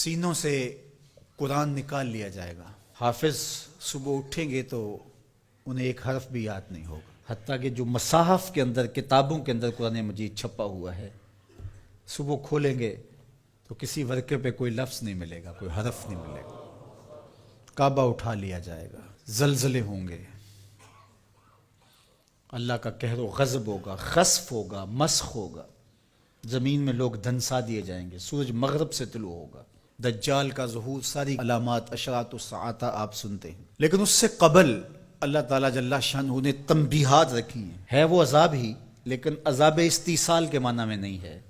سینوں سے قرآن نکال لیا جائے گا. حافظ صبح اٹھیں گے تو انہیں ایک حرف بھی یاد نہیں ہوگا. حتیٰ کہ جو مصاحف کے اندر، کتابوں کے اندر قرآن مجید چھپا ہوا ہے، صبح کھولیں گے تو کسی ورقے پہ کوئی لفظ نہیں ملے گا، کوئی حرف نہیں ملے گا. کعبہ اٹھا لیا جائے گا، زلزلے ہوں گے، اللہ کا قہر و غضب ہوگا، خسف ہوگا، مسخ ہوگا، زمین میں لوگ دھنسا دیے جائیں گے، سورج مغرب سے طلوع ہوگا، دجال کا ظہور، ساری علامات اشراط الساعہ آپ سنتے ہیں. لیکن اس سے قبل اللہ تعالیٰ جل شانہ نے تنبیہات رکھی ہیں. ہے وہ عذاب ہی، لیکن عذاب استیصال کے معنی میں نہیں ہے.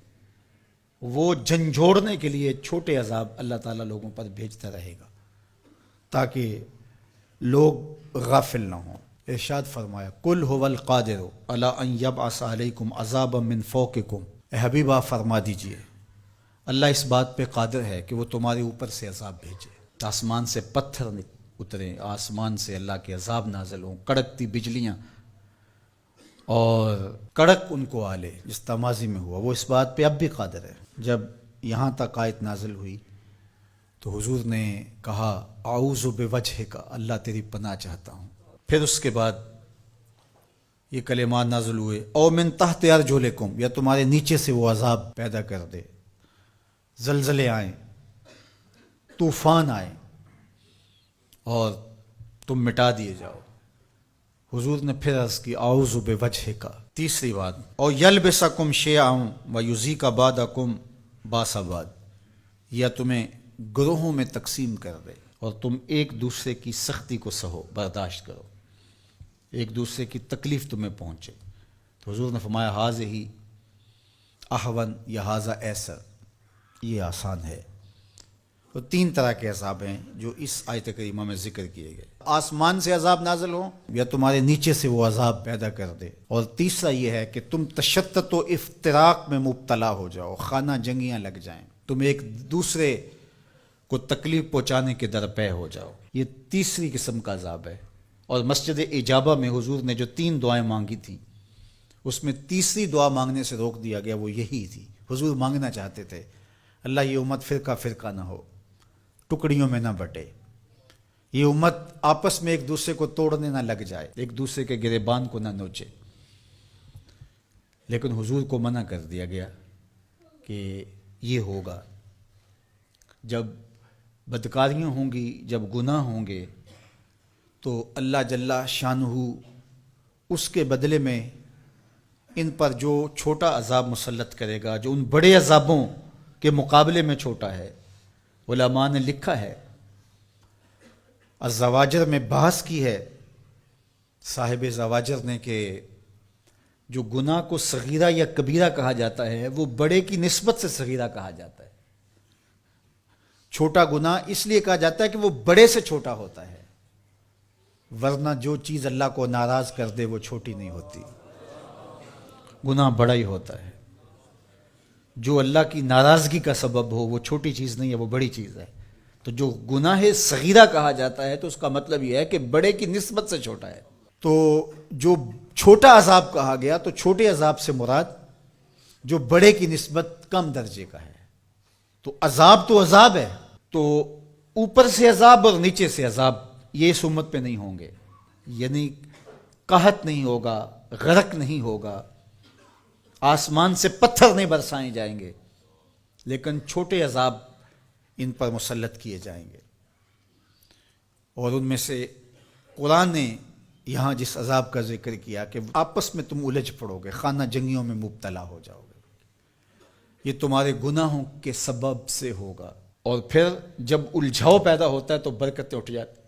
وہ جھنجھوڑنے کے لیے چھوٹے عذاب اللہ تعالیٰ لوگوں پر بھیجتا رہے گا تاکہ لوگ غافل نہ ہوں. ارشاد فرمایا قل هو القادر علی ان یبعث علیکم عذابا من فوقکم. اے حبیب آپ فرما دیجئے اللہ اس بات پہ قادر ہے کہ وہ تمہارے اوپر سے عذاب بھیجے. آسمان سے پتھر اتریں، آسمان سے اللہ کے عذاب نازل ہوں، کڑکتی بجلیاں اور کڑک ان کو آلے، جس تمازی میں ہوا. وہ اس بات پہ اب بھی قادر ہے. جب یہاں تک آیت نازل ہوئی تو حضور نے کہا اعوذ بوجہک، اللہ تیری پناہ چاہتا ہوں. پھر اس کے بعد یہ کلمات نازل ہوئے او من تحت ارجلکم، یا تمہارے نیچے سے وہ عذاب پیدا کر دے، زلزلے آئیں، طوفان آئیں اور تم مٹا دیے جاؤ. حضور نے پھر عرض کی اعوذ بوجہک. تیسری بات او یلبسکم شیئا ویذیق بعضکم باس بعض، یا تمہیں گروہوں میں تقسیم کر دے اور تم ایک دوسرے کی سختی کو سہو، برداشت کرو، ایک دوسرے کی تکلیف تمہیں پہنچے. تو حضور نے فرمایا ھذہ اہون یا ھذا ایسر، یہ آسان ہے. تو تین طرح کے عذاب ہیں جو اس آیت کریمہ میں ذکر کیے گئے. آسمان سے عذاب نازل ہو یا تمہارے نیچے سے وہ عذاب پیدا کر دے. اور تیسرا یہ ہے کہ تم تشتت و افتراق میں مبتلا ہو جاؤ، خانہ جنگیاں لگ جائیں، تم ایک دوسرے کو تکلیف پہنچانے کے درپے ہو جاؤ. یہ تیسری قسم کا عذاب ہے. اور مسجد اجابہ میں حضور نے جو 3 دعائیں مانگی تھیں اس میں تیسری دعا مانگنے سے روک دیا گیا، وہ یہی تھی. حضور مانگنا چاہتے تھے اللہ یہ امت فرقہ فرقہ نہ ہو، ٹکڑیوں میں نہ بٹے، یہ امت آپس میں ایک دوسرے کو توڑنے نہ لگ جائے، ایک دوسرے کے گریبان کو نہ نوچے. لیکن حضور کو منع کر دیا گیا کہ یہ ہوگا جب بدکاریاں ہوں گی، جب گناہ ہوں گے تو اللہ جل شانہ اس کے بدلے میں ان پر جو چھوٹا عذاب مسلط کرے گا، جو ان بڑے عذابوں کے مقابلے میں چھوٹا ہے. علماء نے لکھا ہے، الزواجر میں بحث کی ہے صاحب زواجر نے کہ جو گناہ کو صغیرہ یا کبیرہ کہا جاتا ہے وہ بڑے کی نسبت سے صغیرہ کہا جاتا ہے. چھوٹا گناہ اس لیے کہا جاتا ہے کہ وہ بڑے سے چھوٹا ہوتا ہے، ورنہ جو چیز اللہ کو ناراض کر دے وہ چھوٹی نہیں ہوتی، گناہ بڑا ہی ہوتا ہے. جو اللہ کی ناراضگی کا سبب ہو وہ چھوٹی چیز نہیں ہے، وہ بڑی چیز ہے. تو جو گناہ صغیرہ کہا جاتا ہے تو اس کا مطلب یہ ہے کہ بڑے کی نسبت سے چھوٹا ہے. تو جو چھوٹا عذاب کہا گیا تو چھوٹے عذاب سے مراد جو بڑے کی نسبت کم درجے کا ہے. تو عذاب ہے، تو اوپر سے عذاب اور نیچے سے عذاب یہ اس امت پہ نہیں ہوں گے. یعنی قحط نہیں ہوگا، غرق نہیں ہوگا، آسمان سے پتھر نہیں برسائے جائیں گے، لیکن چھوٹے عذاب ان پر مسلط کیے جائیں گے. اور ان میں سے قرآن نے یہاں جس عذاب کا ذکر کیا کہ آپس میں تم الجھ پڑو گے، خانہ جنگیوں میں مبتلا ہو جاؤ گے، یہ تمہارے گناہوں کے سبب سے ہوگا. اور پھر جب الجھاؤ پیدا ہوتا ہے تو برکتیں اٹھ جاتی.